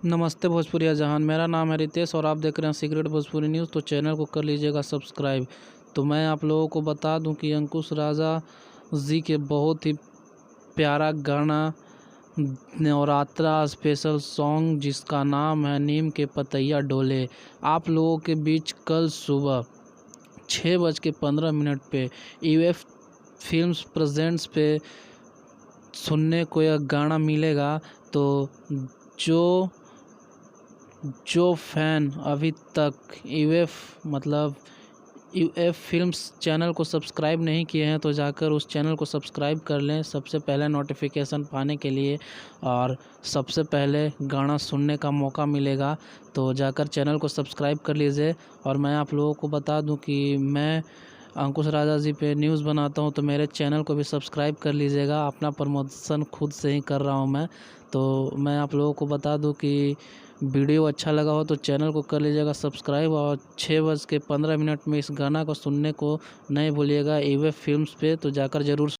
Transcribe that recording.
नमस्ते भोजपुरिया जहान, मेरा नाम है रितेश और आप देख रहे हैं सीक्रेट भोजपुरी न्यूज़। तो चैनल को कर लीजिएगा सब्सक्राइब। तो मैं आप लोगों को बता दूं कि अंकुश राजा जी के बहुत ही प्यारा गाना नवरात्रा स्पेशल सॉन्ग जिसका नाम है नीम के पतैया डोले, आप लोगों के बीच कल सुबह 6:15 पे यूएफ फिल्म्स प्रेजेंट्स पे सुनने को यह गाना मिलेगा। तो जो फैन अभी तक यूएफ फिल्म्स चैनल को सब्सक्राइब नहीं किए हैं तो जाकर उस चैनल को सब्सक्राइब कर लें सबसे पहले नोटिफिकेशन पाने के लिए, और सबसे पहले गाना सुनने का मौका मिलेगा। तो जाकर चैनल को सब्सक्राइब कर लीजिए। और मैं आप लोगों को बता दूं कि मैं अंकुश राजा जी पे न्यूज़ बनाता हूं, तो मेरे चैनल को भी सब्सक्राइब कर लीजिएगा। अपना प्रमोशन खुद से ही कर रहा हूं मैं। तो मैं आप लोगों को बता दूं कि वीडियो अच्छा लगा हो तो चैनल को कर लीजिएगा सब्सक्राइब, और 6:15 में इस गाना को सुनने को नहीं भूलिएगा यूएफ फिल्म्स पे। तो जाकर ज़रूर